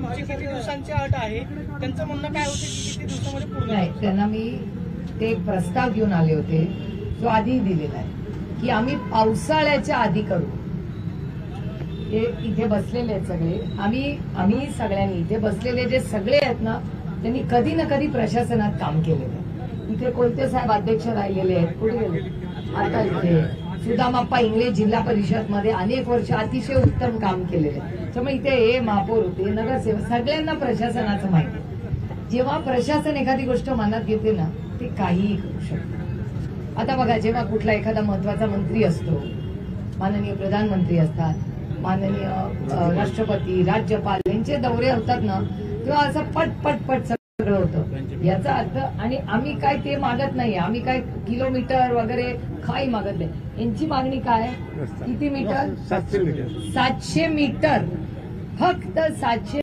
तुमची किती दिवसांची अट आहे, त्यांचं म्हणणं काय होतं की किती दिवसामध्ये पूर्ण नाही, त्यांना मी ते एक प्रस्ताव घेऊन आले होते जो आधी दिलेला आहे की आम्ही पावसाळ्याच्या आधी करू. हे इथे बसलेले आहेत सगळे, आम्ही सगळ्यांनी इथे बसलेले जे सगळे आहेत ना, त्यांनी कधी ना कधी प्रशासनात काम केलेलं आहे. इथे कोणते साहेब अध्यक्ष राहिलेले आहेत, कुठे गेले आता, इथे सुदामाप्पा इंगळे जिल्हा परिषद मध्ये अनेक वर्ष अतिशय उत्तम काम केलेले आहे. त्यामुळे इथे हे महापौर होते, नगरसेवक, सगळ्यांना प्रशासनाचं माहिती आहे. जेव्हा प्रशासन एखादी गोष्ट मनात घेते ना, ते काहीही करू शकतो. आता बघा, जेव्हा कुठला एखादा महत्वाचा मंत्री असतो, माननीय प्रधानमंत्री असतात, माननीय राष्ट्रपती, राज्यपाल यांचे दौरे होतात ना, तेव्हा असं पट सगळं होतं. याचा अर्थ, आणि आम्ही काय ते मागत नाही, आम्ही काय किलोमीटर वगैरे काही मागत नाही. यांची मागणी काय, किती मीटर? 700 मीटर, फक्त 700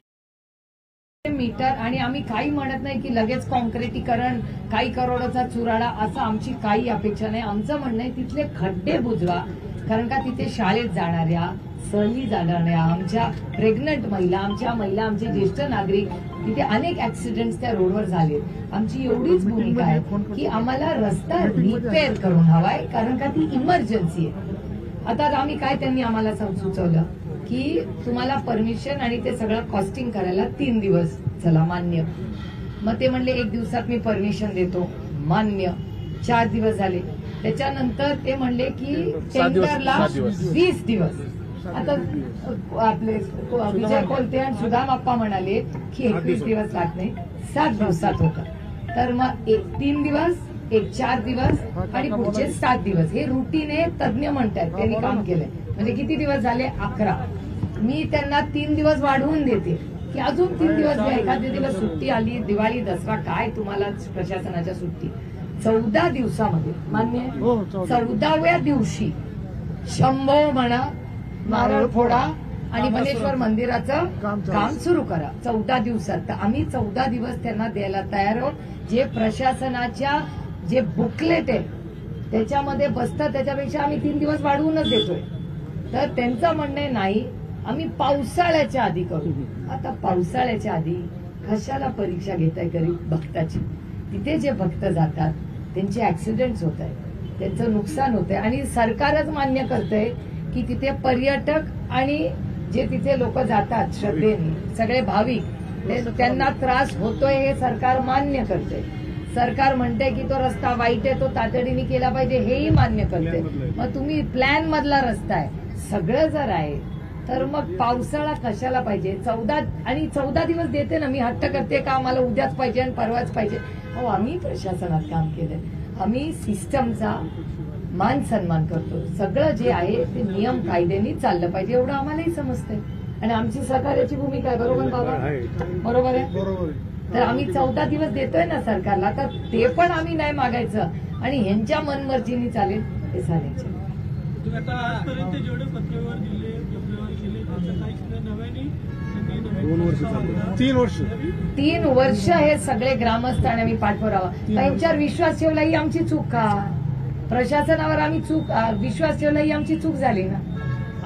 मीटर. आणि आम्ही काही म्हणत नाही की लगेच कॉन्क्रिटीकरण, काही करोडोचा चुराडा, असं आमची काही अपेक्षा नाही. आमचं म्हणणं आहे तिथले खड्डे बुजवा, कारण का तिथे शाळेत जाणाऱ्या, सहली जाणाऱ्या, आमच्या प्रेग्नंट महिला, आमचे ज्येष्ठ नागरिक, तिथे अनेक ऍक्सिडेंट्स त्या रोडवर झाले. आमची एवढीच भूमिका आहे की आम्हाला रस्ता रिपेअर करून हवाय, कारण का ती इमर्जन्सी आहे. आता आम्ही काय, त्यांनी आम्हाला सुचवलं की तुम्हाला परमिशन आणि ते सगळं कॉस्टिंग करायला 3 दिवस, चला मान्य. मग ते म्हणले 1 दिवसात मी परमिशन देतो, मान्य. 4 दिवस झाले. त्याच्यानंतर ते म्हणले की टेंडरला 20 दिवस. आता आपले विजय कोलते आणि सुदामाप्पा म्हणाले की 21 दिवस लागत नाही, 7 दिवसात होतं. तर मग 3 दिवस, 4 दिवस आणि पुढचे 7 दिवस, हे रुटीन आहे. तज्ञ म्हणतात त्यांनी काम केलंय. म्हणजे किती दिवस झाले? 11. मी त्यांना 3 दिवस वाढवून देते की अजून 3 दिवस द्या. एखाद्या दिवस सुट्टी आली, दिवाळी, दसरा, काय तुम्हाला प्रशासनाच्या सुट्टी, 14 दिवसामध्ये मान्य आहे. 14व्या दिवशी शंभो म्हणा, नारळ फोडा आणि बनेश्वर मंदिराचं काम सुरू करा 14 दिवसात. तर आम्ही 14 दिवस त्यांना द्यायला तयार आहोत. जे प्रशासनाच्या जे बुकलेट आहे त्याच्यामध्ये बसतं, त्याच्यापेक्षा आम्ही 3 दिवस वाढवूनच देतोय. तर त्यांचं म्हणणं आहे नाही, आम्ही पावसाळ्याच्या आधी करू. आता पावसाळ्याच्या आधी कशाला परीक्षा घेताय गरीब भक्ताची? तिथे जे भक्त जातात त्यांचे ऍक्सिडेंट्स होत आहेत, त्यांचं नुकसान होत आहे. आणि सरकारच मान्य करतंय की तिथे पर्यटक आणि जे तिथे लोक जातात श्रद्धेने, सगळे भाविक, त्यांना त्रास होतोय हे सरकार मान्य करते. सरकार म्हणते की तो रस्ता वाईट आहे, तो तातडीने केला पाहिजे, हेही मान्य करते. मग तुम्ही प्लॅन मधला रस्ता आहे, सगळं जर आहे, तर मग पावसाळा कशाला पाहिजे? 14 दिवस देते ना. मी हट्ट करते का आम्हाला उद्याच पाहिजे आणि परवाच पाहिजे? हो, आम्ही प्रशासनात काम केलंय, आम्ही सिस्टमचा मान सन्मान करतो. सगळं जे आहे ते नियम कायद्याने चाललं पाहिजे, एवढं आम्हालाही समजतंय. आणि आमची सहकार्याची भूमिका आहे, बरोबर बाबा? बरोबर आहे. तर आम्ही 14 दिवस देतोय ना सरकारला, तर ते पण आम्ही नाही मागायचं आणि ह्यांच्या मनमर्जीने चालेल ते चालायचे. आता आजपर्यंत जेवढे पत्रव्यवहार दिले, नव्याने 3 वर्ष हे सगळे ग्रामस्थ आणि आम्ही पाठपुरावा, त्यांच्यावर विश्वास ठेवला ही आमची चूक का? प्रशासनावर आम्ही विश्वास ठेवला ही आमची चूक झाली ना.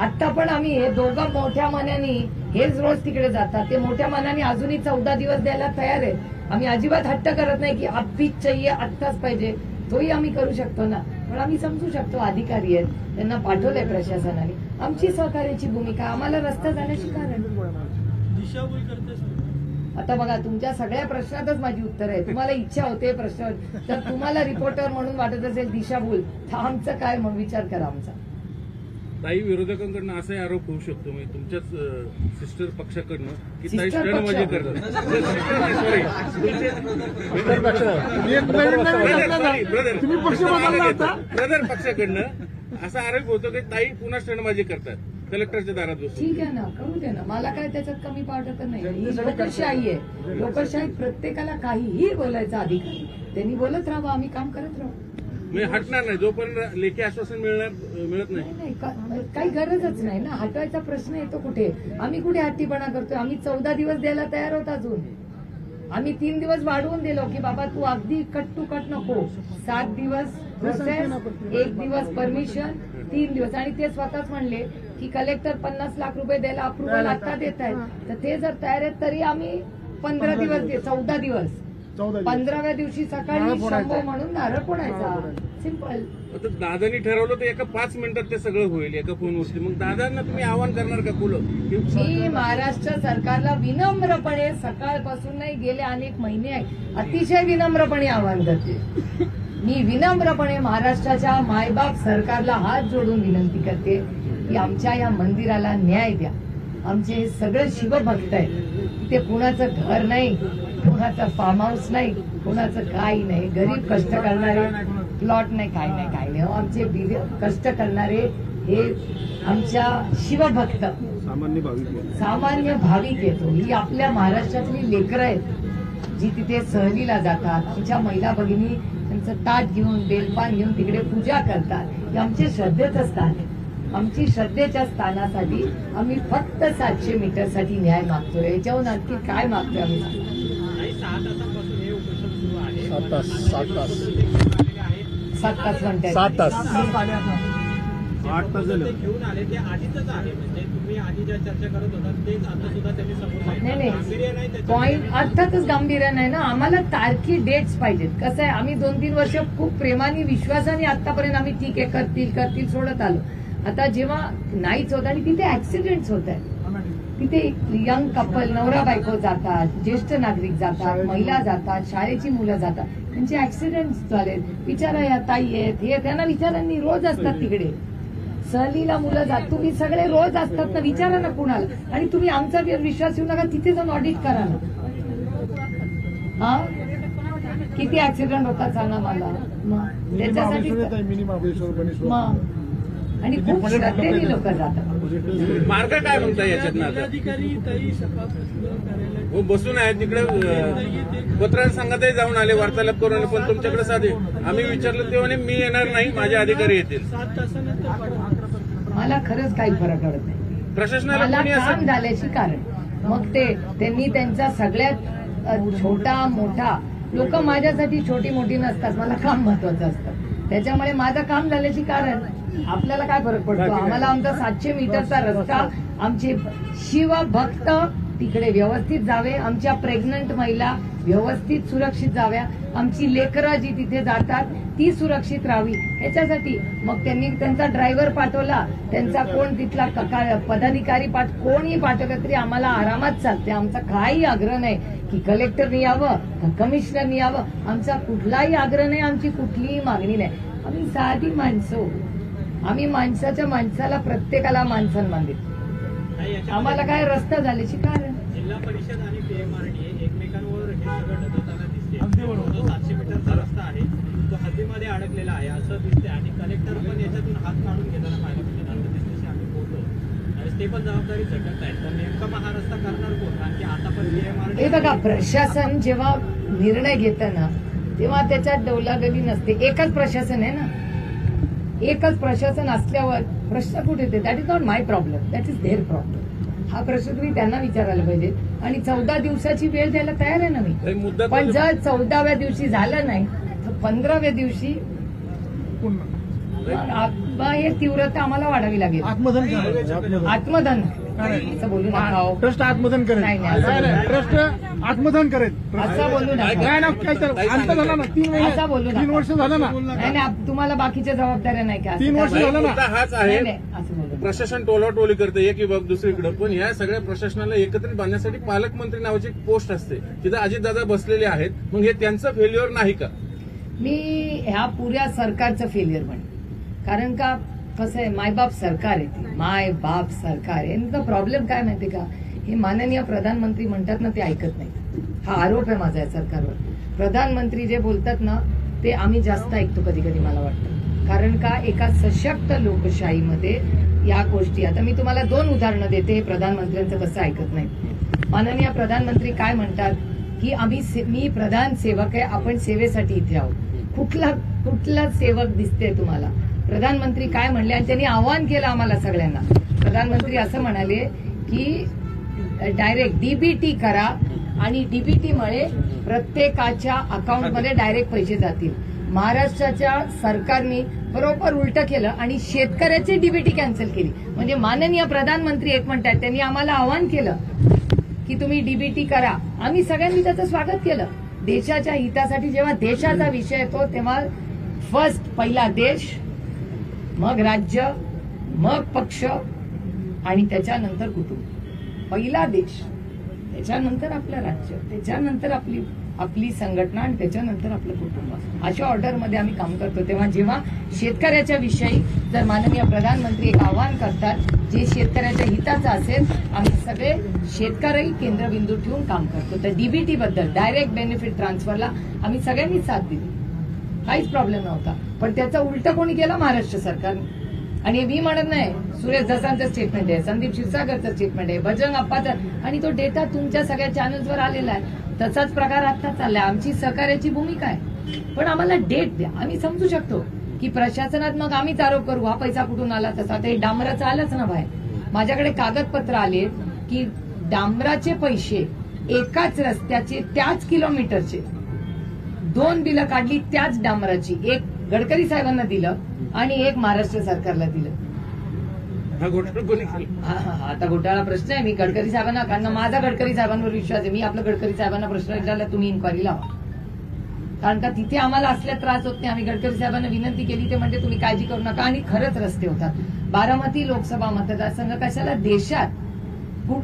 आता पण आम्ही हे दोघं मोठ्या मनाने, हेच रोज तिकडे जातात, ते मोठ्या मनाने अजूनही 14 दिवस द्यायला तयार आहे. आम्ही अजिबात हट्ट करत नाही की अभीच चाहिए, आत्ताच पाहिजे. तोही आम्ही करू शकतो ना. पण आम्ही समजू शकतो, अधिकारी आहेत, त्यांना पाठवलंय प्रशासनाने. आमची सहकार्याची भूमिका, आम्हाला रस्ता जाण्याची कारण दिशाभूल करते. आता बघा, तुमच्या सगळ्या प्रश्नातच माझी उत्तर आहे. तुम्हाला इच्छा होते प्रश्न, तर तुम्हाला रिपोर्टर म्हणून वाटत असेल दिशाभूल, तर आमचं काय? मग विचार करा आमचा. ताई, विरोधकांकडनं असाही आरोप होऊ शकतो, म्हणजे तुमच्याच सिस्टर पक्षाकडनं की ताई स्टंटबाजी करतात. ब्रदर पक्षाकडनं असा आरोप होतो की ताई पुन्हा स्टंटबाजी करतात कलेक्टरच्या दारात बसून. ठीक आहे ना, करू दे ना, मला काय त्याच्यात कमी वाटत नाही. ही लोकशाही आहे, लोकशाहीत प्रत्येकाला काहीही बोलायचा अधिकार आहे. त्यांनी बोलत राहावं, आम्ही काम करत राहू. म्हणजे हटणार नाही जोपर्यंत लेखी आश्वासन मिळत नाही. काही गरजच नाही ना, हटवायचा प्रश्न येतो कुठे? आम्ही कुठे हट्टीपणा करतोय? आम्ही 14 दिवस द्यायला तयार होत. अजून आम्ही 3 दिवस वाढवून दिलो की बाबा तू अगदी कट टू कट नको. 7 दिवस प्रोसेस, 1 दिवस परमिशन, 3 दिवस. आणि ते स्वतःच म्हणले की कलेक्टर 50 लाख रुपये द्यायला अप्रुव्हल आता देत आहेत, तर ते जर तयार आहेत तरी आम्ही 14 दिवस 15व्या दिवशी सकाळी शंभो म्हणून नारळ फोडायचा. सिंपल. आता दादांनी ठरवलं तर एका 5 मिनिटात ते सगळं होईल एका फोनवरती. मग दादांना तुम्ही आवाहन करणार का कुलं? मी महाराष्ट्र सरकारला विनम्रपणे सकाळपासून नाही गेले अनेक महिने अतिशय विनम्रपणे आवाहन करते. मी विनम्रपणे महाराष्ट्राच्या मायबाप सरकारला हात जोडून विनंती करते की आमच्या या मंदिराला न्याय द्या. आमचे हे सगळे शिवभक्त आहेत, ते कुणाचं घर नाही, कुणाचं फार्म हाऊस नाही, कुणाचं काही नाही, गरीब कष्ट करणारे, प्लॉट नाही, काही नाही. आमचे कष्ट करणारे हे आमच्या शिवभक्त सामान्य भाविक येतो. ही आपल्या महाराष्ट्रातली लेकरं आहेत जी तिथे सहलीला जातात. आमच्या महिला भगिनी त्यांचं ताट घेऊन बेलपान घेऊन तिकडे पूजा करतात. हे आमचे श्रद्धेचं स्थान आहे. आमची श्रद्धेच्या स्थानासाठी आम्ही फक्त 700 मीटरसाठी न्याय मागतोय. याच्याहून आणखी काय मागतोय आम्ही? 6 तासापासून हे उपोषण सुरू आहे. 7 तास 7 तास म्हणताय. 7 तास 8 तास झाले. ते घेऊन आले ते आधीच आहे, म्हणजे तुम्ही आधी ज्या चर्चा करत होता तेच आता सुद्धा त्यांनी समोर गांभीर्य नाही त्याच्यात. पॉइंट अर्थातच गांभीर्य नाही ना. आम्हाला तारखी डेट्स पाहिजेत. कसं आहे, आम्ही 2-3 वर्ष खूप प्रेमाने विश्वासाने आतापर्यंत आम्ही ठीक आहे करतील सोडत आलो. आता जेव्हा नाहीच होत आणि तिथे ऍक्सिडेंट्स होत आहेत, तिथे यंग कपल नवरा बायको जातात, ज्येष्ठ नागरिक जातात, महिला जातात, शाळेची मुलं जातात, त्यांचे ऍक्सिडेंट्स झाले. विचारा या ताई आहेत, हे त्यांना विचारांनी रोज असतात तिकडे सहलीला मुलं जात. तुम्ही सगळे रोज असतात ना, विचारा ना कुणाला. आणि तुम्ही आमचा विश्वास येऊ नका, तिथे जाऊन ऑडिट करा ना. हा किती ऍक्सिडेंट होतात सांगा मला. मग त्याच्यासाठी मग आणि खूप श्रद्धेने लोक जातात. मार्ग काय म्हणता याच्यात आता? हो बसून आहे तिकडे पत्रार संघातही जाऊन आले, वार्तालाप करून आले, पण तुमच्याकडे साधे आम्ही विचारलं तेव्हा मी येणार नाही, माझे अधिकारी येतील. मला खरंच काही फरक पडत नाही. प्रशासनाला मला कोणी काम असं झाल्याची कारण मग त्यांनी त्यांचा सगळ्यात छोटा मोठा लोक माझ्यासाठी छोटी मोठी नसतात, मला काम महत्वाचं असतं. त्याच्यामुळे माझं काम झाल्याची कारण आपल्याला काय फरक पडतो? आम्हाला आमचा 700 मीटरचा रस्ता, आमचे शिवभक्त तिकडे व्यवस्थित जावे, आमच्या प्रेग्नंट महिला व्यवस्थित सुरक्षित जाव्या, आमची लेकरं जी तिथे जातात ती सुरक्षित राहावी याच्यासाठी. मग त्यांनी त्यांचा ड्रायव्हर पाठवला, त्यांचा कोण तिथला पदाधिकारी कोणी पाठवलं तरी आम्हाला आरामात चालते. आमचा काही आग्रह नाही की कलेक्टरनी यावं, कमिशनरनी यावं. आमचा कुठलाही आग्रह नाही, आमची कुठलीही मागणी नाही. आम्ही साधी माणसं, आम्ही माणसाला प्रत्येकाला माणसं मानतो. आम्हाला काय रस्ता झाल्याची कारण जिल्हा परिषद आणि पीएमआरडीए एकमेकांवर हे सगळं ढकलताना दिसते. जो 700 मीटरचा रस्ता आहे तो हद्दीमध्ये अडकलेला आहे असं दिसते आणि कलेक्टर पण याच्यातून हात काढून घेताना पाहिलं. म्हणजे नंतर दिसल्याशी आम्ही बोलतो आणि ते पण जबाबदारी झटकत आहेत. तर नेमका हा रस्ता करणार कोण? कारण की आता पण पीएमआरडीए हे बघा, प्रशासन जेव्हा निर्णय घेतं ना तेव्हा त्याच्यात डौलागली नसते. एकच प्रशासन आहे ना, एकच प्रशासन असल्यावर प्रश्न कुठे येते? That is not my problem, that is their problem. हा प्रश्न तुम्ही त्यांना विचारायला पाहिजे. आणि 14 दिवसाची वेळ द्यायला तयार आहे ना मी. पण जर 14व्या दिवशी झालं नाही तर 15व्या दिवशी हे तीव्रता आम्हाला वाढावी लागेल. आत्मदहन असं बोलू नका. ट्रस्ट आत्मदहन करेल. नाही, ट्रस्ट आत्मदहन करेल असं बोलू नका. अंत झाला ना 3 महिने, असं बोलू 3 वर्ष झालं ना. नाही, तुम्हाला बाकीच्या जबाबदाऱ्या नाही का? 3 वर्ष झालं ना. मुद्दा हाच आहे, नाही, असं बोलू नका. प्रशासन टोलाटोली करते एक विभाग दुसरीकडे, पण ह्या सगळ्या प्रशासनाला एकत्रित बांधण्यासाठी पालकमंत्री नावाची एक पोस्ट असते, तिथं अजितदादा बसलेले आहेत. मग हे त्यांचं फेल्युअर नाही का? मी ह्या पुऱ्या सरकारचं फेल्युअर म्हणेन. कारण का कसं आहे, मायबाप सरकार आहे ती, मायबाप सरकार आहे. यांचा प्रॉब्लेम काय माहितीये का? हे माननीय प्रधानमंत्री म्हणतात ना ते ऐकत नाही. हा आरोप आहे माझा या सरकारवर. प्रधानमंत्री जे बोलतात ना ते आम्ही जास्त ऐकतो कधी कधी मला वाटतं. कारण का एका सशक्त लोकशाहीमध्ये या गोष्टी, आता मी तुम्हाला 2 उदाहरणं देते. हे प्रधानमंत्र्यांचं कसं ऐकत नाही. माननीय प्रधानमंत्री काय म्हणतात की मी प्रधान सेवक आहे, आपण सेवेसाठी इथे आहोत. कुठला सेवक दिसते तुम्हाला? प्रधानमंत्री काय म्हणले आणि त्यांनी आवाहन केलं आम्हाला सगळ्यांना. प्रधानमंत्री असं म्हणाले की डायरेक्ट डीबीटी करा आणि डीबीटीमुळे प्रत्येकाच्या अकाउंटमध्ये डायरेक्ट पैसे जातील. महाराष्ट्राच्या सरकारने बरोबर उलटं केलं आणि शेतकऱ्याची डीबीटी कॅन्सल केली. म्हणजे माननीय प्रधानमंत्री एक म्हणतात त्यांनी आम्हाला आवाहन केलं की तुम्ही डीबीटी करा. आम्ही सगळ्यांनी त्याचं स्वागत केलं. देशाच्या हितासाठी जेव्हा देशाचा विषय येतो तेव्हा फर्स्ट पहिला देश, मग राज्य, मग पक्ष आणि त्याच्यानंतर कुटुंब. पहिला देश, त्याच्यानंतर आपलं राज्य, त्याच्यानंतर आपली संघटना आणि त्याच्यानंतर आपलं कुटुंब. अशा ऑर्डरमध्ये आम्ही काम करतो. तेव्हा जेव्हा शेतकऱ्याच्या विषयी जर माननीय प्रधानमंत्री एक आवाहन करतात जे शेतकऱ्याच्या हिताचं असेल, आम्ही सगळे शेतकरी केंद्रबिंदू ठेवून काम करतो. तर डीबीटी बद्दल डायरेक्ट बेनिफिट ट्रान्सफरला आम्ही सगळ्यांनीच साथ दिली, काहीच प्रॉब्लेम नव्हता. पण त्याचा उलट कोणी केला? महाराष्ट्र सरकारने. आणि मी म्हणत नाही, सुरेश दसांचं स्टेटमेंट आहे, संदीप क्षीरसागरचं स्टेटमेंट आहे, बजरंग अप्पाचं, आणि तो डेटा तुमच्या सगळ्या चॅनल्सवर आलेला आहे. तसाच प्रकार आता चाललाय. आमची सहकार्याची भूमिका आहे, पण आम्हाला डेट द्या. आम्ही समजू शकतो की प्रशासनात मग आम्हीच आरोप करू हा पैसा कुठून आला तसा. आता हे डांबराचं आलंच ना बाहेर. माझ्याकडे कागदपत्र आले की डांबराचे पैसे एकाच रस्त्याचे त्याच किलोमीटरचे 2 बिलं काढली त्याच डांबराची. एक गडकरी साहेबांना दिलं आणि एक महाराष्ट्र सरकारला दिलं. हा घोटाळा कोणी केला? आता घोटाळा प्रश्न आहे. मी गडकरी साहेबांना, कारण माझा गडकरी साहेबांवर विश्वास आहे. मी आपलं गडकरी साहेबांना प्रश्न विचारला, तुम्ही इन्क्वायरी लावा. कारण का तिथे आम्हाला असल्या त्रास होत नाही. आम्ही गडकरी साहेबांना विनंती केली, ते म्हणजे तुम्ही काळजी करू नका. आणि खरंच रस्ते होतात. बारामती लोकसभा मतदारसंघ कशाला देशात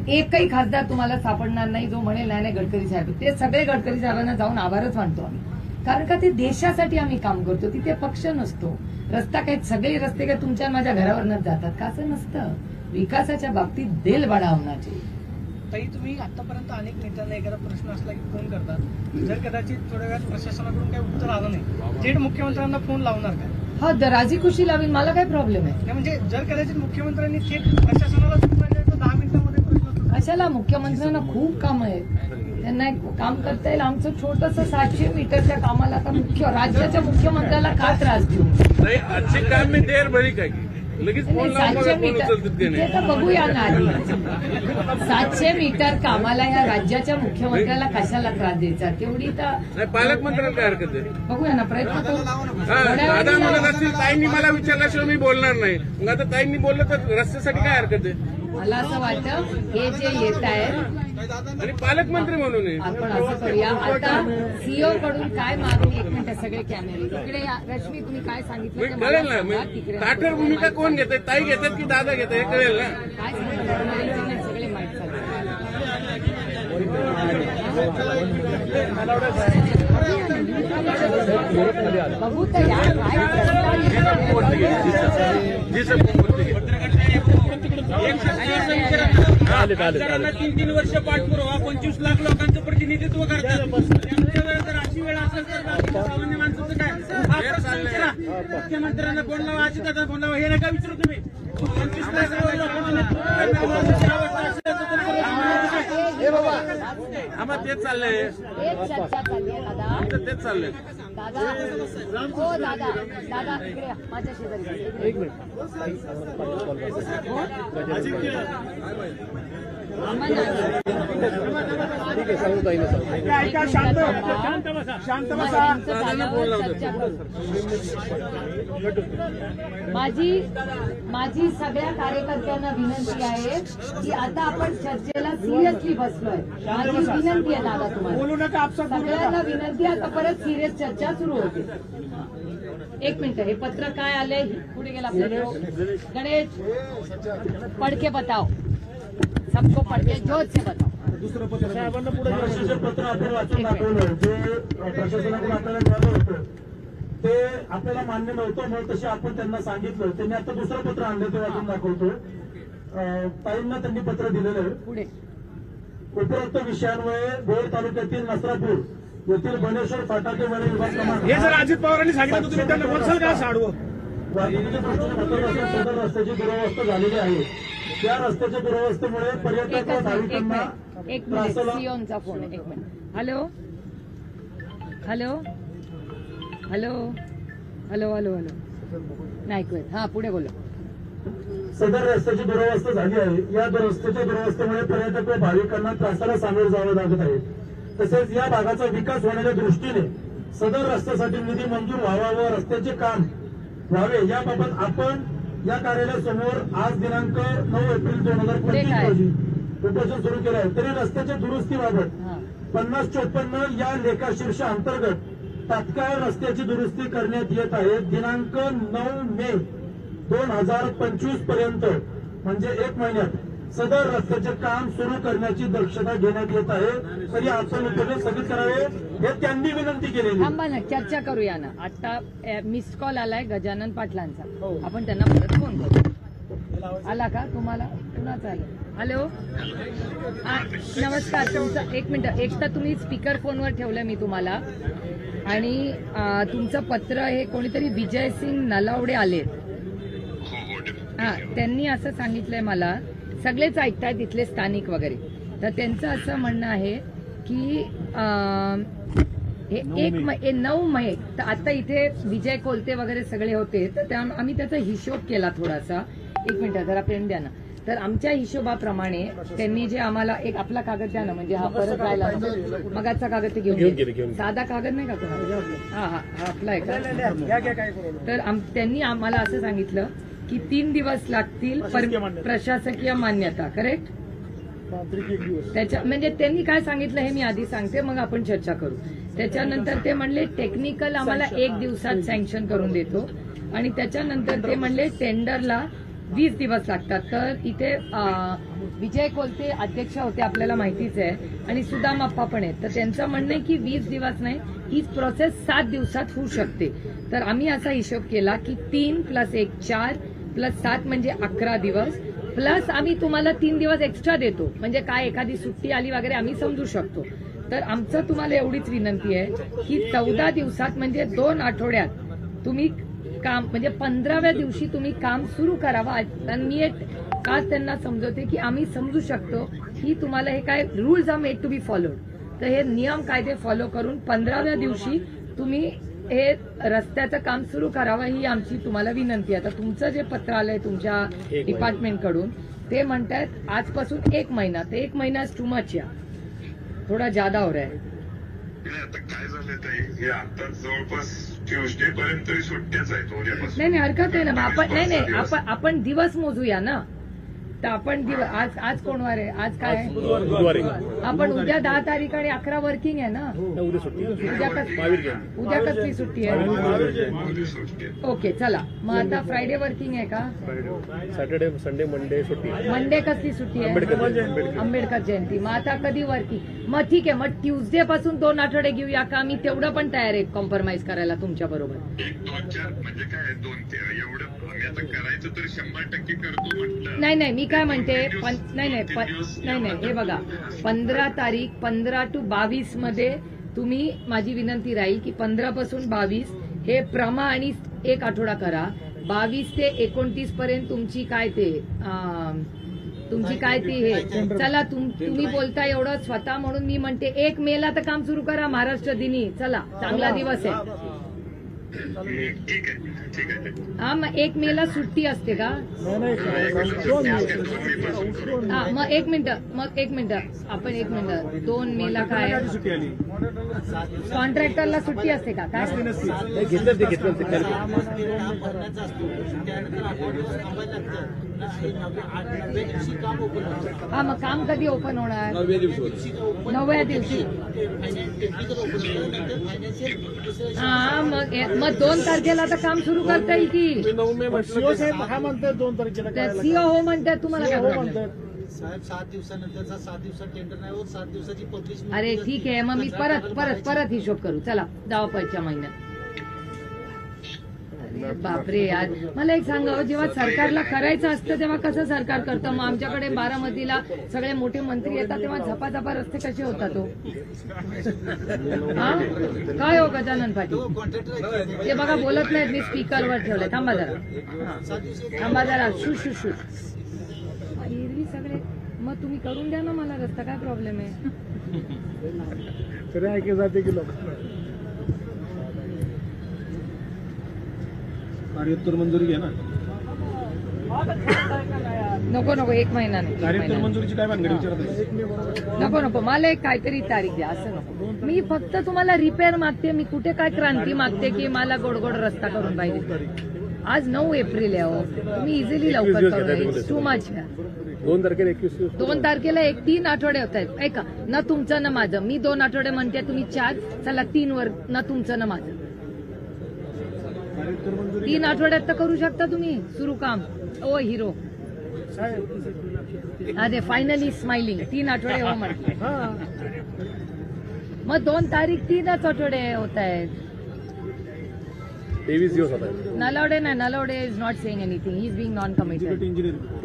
एकही खासदार तुम्हाला सापडणार नाही जो म्हणेल नाही गडकरी साहेब. ते सगळे गडकरी साहेबांना जाऊन आभारच मानतो आम्ही. कारण का ते देशासाठी आम्ही काम करतो. तिथे पक्ष नसतो. रस्ता काय सगळे रस्ते काय तुमच्या माझ्या घरावरनच जातात का? असं नसतं. विकासाच्या बाबतीत दिल बडा होना चाहिए. ताई, तुम्ही आतापर्यंत अनेक नेत्यांना एखादा प्रश्न असला की फोन करतात. जर कदाचित थोड्या वेळात प्रशासनाकडून काही उत्तर आलं नाही, थेट मुख्यमंत्र्यांना फोन लावणार का? हा, राजी खुशी लावीन. मला काय प्रॉब्लेम आहे? नाही, म्हणजे जर कदाचित मुख्यमंत्र्यांनी थेट प्रशासनाला सूचना दिली तर 10 मिनिटांमध्ये प्रश्न. कशाला? मुख्यमंत्र्यांना खूप काम आहे. त्यांना एक काम करता येईल. आमचं छोटंसं 700 मीटरच्या कामाला आता राज्याच्या मुख्यमंत्र्याला का त्रास देऊ? नाही, अच्छे काम में देर बरी काय की लगेच फोन लावून 700 फोन उचलतात की मीटर नाही? ते तर बघूया ना आधी. 700 मीटर कामाला या राज्याच्या मुख्यमंत्र्याला कशाला त्रास द्यायचा? तेवढी तर नाही, पालकमंत्र्यांना काय हरकत आहे? बघूया ना, प्रयत्न करू. हा, दादा म्हणत असतील ताईंनी मला विचारल्याशिवाय मी बोलणार नाही. मग आता ताईंनी बोललं तर रस्त्यासाठी काय हरकत आहे? मला असं वाटतं हे जे येत आहे आणि पालकमंत्री म्हणून आहे. आपण असं करूया. आता सीओ कडून काय मागणी? एक मिनिट, सगळे कॅमेरे इकडे या. रश्मी, तुम्ही काय सांगितलं ते मला कळेल ना. सांगा. तिकडे ताठर भूमिका कोण घेत? ताई घेतात की दादा घेतात हे कळेल ना. काय सांगितलं? सगळे माहीत बघू तर या काय जी सब खासदारांना 3-3 वर्ष पाठपुरावा 25 लाख लोकांचं प्रतिनिधित्व करतात. त्यांच्या वेळेस जर अशी वेळ असेल तर सामान्य माणसाचं काय? मुख्यमंत्र्यांना फोन लावा, अजितदादा फोन लावा, हे नका विचारू तुम्ही. 25 लाख आम्हाला तेच चाललंय. चर्चा चालली आहे दादा. तेच चाललंय. दादा, हो दादा, दादा इकडे या. माझ्या शेजारी. एक मिनिट. माझी सगळ्या कार्यकर्त्यांना विनंती आहे की आता आपण चर्चेला सिरियसली बसलोय. माझी विनंती आहे दादा तुम्हाला, बोलू नका. सगळ्यांना विनंती आहे. आता परत सिरियस चर्चा सुरू होते. एक मिनिट, हे पत्र काय आलंय? पुढे गेला गणेश. पडके बताओ सबको, पडके जोर से बताओ. दुसरं पत्र साहेबांना पुढे पत्र आपण वाचून दाखवलं जे प्रशासनाकडून आपल्याला मिळालं होतं ते आपल्याला मान्य नव्हतं. म्हणून तसे आपण त्यांना सांगितलं. त्यांनी आता दुसरं पत्र आणलं ते वाचून दाखवतो. ताईंना त्यांनी पत्र दिलेलं आहे. पुढे. उपरोक्त विषयांमुळे भोर तालुक्यातील नसरापूर येथील बनेश्वर फाटाके वन विभाग क्रमांक हे जर अजित पवारांनी सांगितलं तर तुम्ही त्यांना बोलसाल का? साडवं वाहतुकीच्या दृष्टीने महत्त्वाची सदर रस्त्याची दुरवस्था झालेली आहे. त्या रस्त्याच्या दुरवस्थेमुळे पर्यटक व भाविकांना एक मिनिट, सीओनचा फोन आहे. एक minute. Hello hello hello hello hello hello नाही ऐकू येत. हा, पुढे बोला. सदर रस्त्याची दुरवस्था झाली आहे. या रस्त्याच्या दुरवस्थेमुळे पर्यटक व भाविकांना त्रासाला सामोरे जावं लागत आहे. तसेच या भागाचा विकास होण्याच्या दृष्टीने सदर रस्त्यासाठी निधी मंजूर व्हावा व रस्त्याचे काम व्हावे याबाबत आपण या कार्यालयासमोर आज दिनांक 9 एप्रिल 2025 रोजी उपोषण सुरू केलं आहे. तरी रस्त्याच्या दुरुस्तीबाबत 5054 या लेखाशीर्ष अंतर्गत तात्काळ रस्त्याची दुरुस्ती करण्यात येत आहे. दिनांक 9 मे 2025 पर्यंत म्हणजे 1 महिन्यात सदर रस्त्याचे काम सुरू करण्याची दक्षता घेण्यात येत आहे. तरी आपण उपोषण स्थगित करावे हे त्यांनी विनंती केलेली. थांबा ना, चर्चा करूया ना. आता मिस कॉल आलाय गजानन पाटलांचा, आपण त्यांना परत फोन करू. आला का तुम्हाला? कुणाचा आला? हॅलो, नमस्कार. तुमचं 1 मिनिट, एक तर तुम्ही स्पीकर फोनवर ठेवलं मी तुम्हाला, आणि तुमचं पत्र हे कोणीतरी विजयसिंग नलावडे आलेत. हा, त्यांनी असं सांगितलंय मला, सगळेच ऐकतायत तिथले स्थानिक वगैरे, तर त्यांचं असं म्हणणं आहे की हे 9 मे तर आता इथे विजय कोलते वगैरे सगळे होते, तर आम्ही त्याचा हिशोब केला थोडासा. 1 मिनिट जरा पेन द्या ना. तर आमच्या हिशोबाप्रमाणे त्यांनी जे आम्हाला एक आपला कागद द्या ना, म्हणजे हा परत राहिला मगाचा कागद ते घेऊन साधा कागद नाही का कोणाला? हा आपला आहे का? तर त्यांनी आम्हाला असं सांगितलं की 3 दिवस लागतील प्रशासकीय मान्यता. करेक्ट? त्याच्या म्हणजे त्यांनी काय सांगितलं हे मी आधी सांगते, मग आपण चर्चा करू. त्याच्यानंतर ते म्हणले टेक्निकल आम्हाला 1 दिवसात सँक्शन करून देतो, आणि त्याच्यानंतर ते म्हणले टेंडरला 20 दिवस लागतात. तर इथे विजय कोलते अध्यक्ष होते, आपल्याला माहितीच आहे, आणि सुदाम अप्पा पण आहेत. तर त्यांचं म्हणणं आहे की 20 दिवस नाही, ही प्रोसेस 7 दिवसात होऊ शकते. तर आम्ही असा हिशोब केला की 3 + 1 4 + 7 म्हणजे 11 दिवस, प्लस आम्ही तुम्हाला 3 दिवस एक्स्ट्रा देतो, म्हणजे काय एखादी सुट्टी आली वगैरे आम्ही समजू शकतो. तर आमचं तुम्हाला एवढीच विनंती आहे की 14 दिवसात म्हणजे 2 आठवड्यात तुम्ही काम, म्हणजे 15व्या दिवशी तुम्ही काम सुरू करावं. आणि मी एक काल त्यांना समजवते की आम्ही समजू शकतो की तुम्हाला हे काय rules are made to be followed, तर हे नियम कायदे फॉलो करून 15व्या दिवशी तुम्ही हे रस्त्याचं काम सुरू करावं, ही आमची तुम्हाला विनंती आहे. आता तुमचं जे पत्र आलंय तुमच्या डिपार्टमेंटकडून, ते म्हणतायत आजपासून 1 महिना, तर 1 महिना टू मच, या थोडा ज्यादा हो रहा है. आता काय झालं ताई, हे आता जवळपास ट्युजडे पर्यंत सुट्ट्याच आहेत उद्यापासून. नाही हरकत आहे ना. आपण आपण दिवस मोजूया ना. तर आपण आज कोण वार आहे? आज काय आहे? बुधवारी. आपण उद्या 10 तारीख आणि 11 वर्किंग आहे ना. उद्या सुट्टी. उद्या कसली सुट्टी आहे? ओके, चला मग आता फ्रायडे वर्किंग आहे का? सॅटर्डे, संडे, मंडे सुट्टी. मंडे कसली सुट्टी आहे? आंबेडकर जयंती. मग आता कधी वर्किंग? मग ठीक आहे, मग ट्युजडे पासून 2 आठवडे घेऊया का? मी तेवढं पण तयार आहे कॉम्प्रोमाइज करायला तुमच्या बरोबर. 1-2-4 म्हणजे काय 2-3 एवढं आम्ही आता करायचं तर 100% करतो म्हटलं. नाही मी काय म्हणते, नाही हे बघा, 15 तारीख 15 to 22 मध्ये तुम्ही, माझी विनंती राहील की 15 पासून 22 हे प्रमा आणि 1 आठवडा करा. 22 ते 29 पर्यंत तुमची काय ते हे चला. तुम्ही बोलता एवढं स्वतः, म्हणून मी म्हणते 1 मेला तर काम सुरू करा महाराष्ट्र दिनी. चला, चांगला दिवस आहे. ठीक आहे. हा, मग 1 मेला सुट्टी असते का? हा, मग 1 मिनिट आपण 1 मिनिट 2 मेला काय सुट्टी आली. कॉन्ट्रॅक्टरला सुट्टी असते का? काय घेतलं हा, मग काम कधी ओपन होणार? 9व्या दिवशी. हा, मग 2 तारखेला तर काम सुरू करता येईल की? 9 मे म्हटलं. हा म्हणतात 2 तारखेला. सीओ हो म्हणतात, तुम्हाला काय म्हणतात? साहेब 7 दिवसानंतरचा 7 दिवसात टेंडर नाही होत, 7 दिवसाची पब्लिश. अरे ठीक आहे, मग मी परत हिशोब करू. चला, धावपळच्या महिन्यात. बापरे यार, मला एक सांगा, जेव्हा सरकारला करायचं असतं तेव्हा कसं सरकार करतं? मग आमच्याकडे बारामतीला सगळे मोठे मंत्री येतात तेव्हा झपाझपा रस्ते कसे होतात? हा, काय हो गजानन पाटील? ते बघा बोलत नाहीत, मी स्पीकरवर ठेवलंय. थांबा जरा शू एरवी सगळे. मग तुम्ही करून द्या ना मला रस्ता, काय प्रॉब्लेम आहे? तरी ऐके जाते की लोक कार्योत्तर मंजुरी घ्या ना. नको 1 महिना नाही. कार्योत्तर मंजुरीची काय भानगडी विचारत? नको मला एक काहीतरी तारीख द्या. असं नको. मी फक्त तुम्हाला रिपेअर मागते. मी कुठे काय क्रांती मागते की मला गोड रस्ता करून पाहिजे. आज 9 एप्रिल आहे हो. तुम्ही इझिली लवकर करू. It's too much. 2 तारखेला 21 दिवस 2 तारखेला 3 आठवडे होत आहेत. ऐका ना, तुमचं ना माझं. मी 2 आठवडे म्हणते, तुम्ही 4. चला 3 वर ना तुमचं ना माझं. 3 आठवड्यात तर करू शकता तुम्ही सुरू काम. ओ हिरो अरे फायनली स्माइलिंग. 3 आठवडे हो म्हटलं. मग 2 तारीख 3च आठवडे होत आहेत. 23 दिवस होत आहेत. नलावडे नाही. Nalawade is not saying anything. He is being non committed.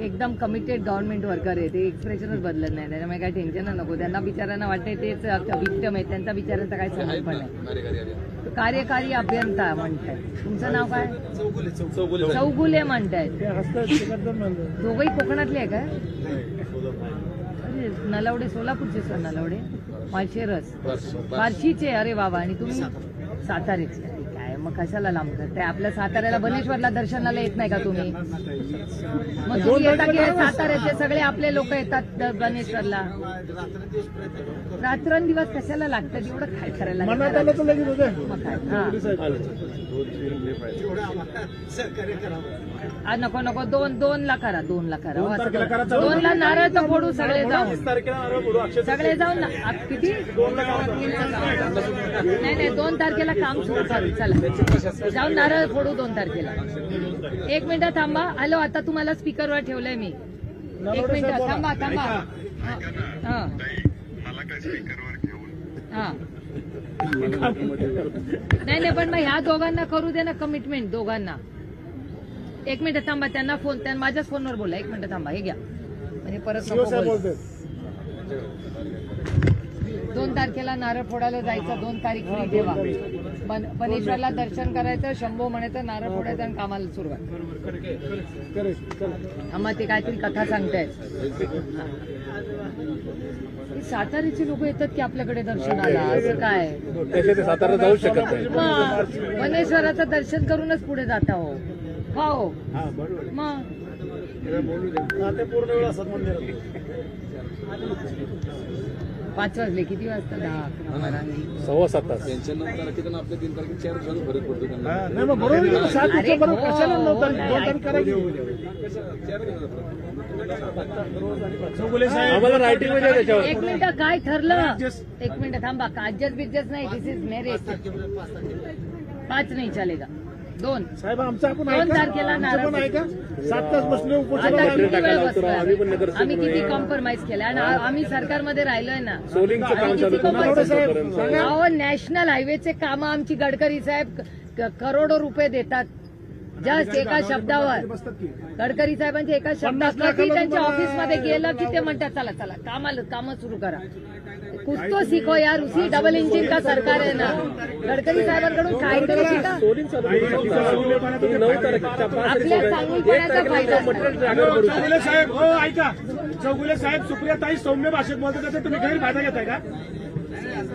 एकदम कमिटेड गव्हर्नमेंट वर्कर आहे ते. एक्सप्रेशनच बदलत नाही. त्याच्यामुळे काही टेन्शन नको. त्यांना बिचारांना वाटते तेच विक्टम आहे. त्यांचा बिचारांचा काही संबंध पण नाही. कार्यकारी अभियंता म्हणतायत. तुमचं नाव काय? चौगुले म्हणतायत. दोघंही कोकणातले आहे काय? नलावडे सोलापूरचे सर. नलावडे माळशेरस बार्शीचे. अरे बाबा. आणि तुम्ही सातारेचे. काय मग कशाला लांब करताय? आपल्या साताऱ्याला बनेश्वरला दर्शनाला येत नाही का तुम्ही? मग तुम्ही येता की साताऱ्याचे सगळे आपले लोक येतात बनेश्वरला. रात्रंदिवस कशाला लागतात एवढं काय करायला? मग काय? नको नको. 2 ला करा. 2 ला करा. 2 ला नारळ तर फोडू सगळे जाऊन. सगळे जाऊन किती? नाही 2 तारखेला काम सुरू करू. चला जाऊन नारळ फोडू 2 तारखेला. 1 मिनिट थांबा. हॅलो, आता तुम्हाला स्पीकरवर ठेवलंय मी. 1 मिनिट थांबा. हा मला काय स्पीकरवर घेऊन हा. नाही पण मग ह्या दोघांना करू दे ना कमिटमेंट. दोघांना 1 मिनिट थांबा. त्यांना फोन माझ्याच फोनवर बोला. 1 मिनिट थांबा. हे घ्या. म्हणजे परत 2 तारखेला नारळ फोडायला जायचं. 2 तारीख फ्री ठेवा. बनेश्वरला दर्शन करायचं. शंभो म्हणायचं, नारळ फोडायचं आणि कामाला सुरुवात. आम्हा ते काहीतरी कथा सांगतायत. साताऱ्याचे लोक येतात की आपल्याकडे दर्शनाला. असं काय? सातारा जाऊ शकत नाही. बनेश्वराचं दर्शन करूनच पुढे जाता हो. हो मग 5 वाजले. किती वाजता? 10, 11, 7:15 तास. त्यांच्यानंतर आपल्या 3 तारखेला 4 दिवसांनी फरक पडतो त्यांना. नाही मग बरोबर 7 दिवसाबरोबर कशाला 2 तारीख करायची? आम्हाला रायटिंग मध्ये त्याच्यावर. 1 मिनिट. काय ठरलं? 1 मिनिट थांबा. काजस बिजस नाही. दिस इज मॅरेज. 5 नाही चलेगा. 2 साहेब आमचं आपण 2 तारखेला नारळ. 7 तास बसले उपोषण. आम्ही किती कॉम्प्रोमाइज केलं आणि आम्ही सरकारमध्ये राहिलोय ना. सोलिंगचं काम चालू. अहो नॅशनल हायवेचे काम आमची गडकरी साहेब करोडो रुपये देतात. जस्ट एका शब्दावर. गडकरी साहेबांच्या एका शब्दात की त्यांच्या ऑफिसमध्ये गेलं की ते म्हणतात चला चला कामं सुरू करा. कुछ तो सीखो यार. उसी डबल इंजिन का सरकार आहे ना. गडकरी साहेबांकडून काहीतरी शिका. आपल्या चांगलपणाचा फायदा. चौगुले साहेब हो ऐका. चौगुले साहेब सुप्रियाताई सौम्य भाषेत बोलतात त्याचा तुम्ही गैरफायदा घेताय का?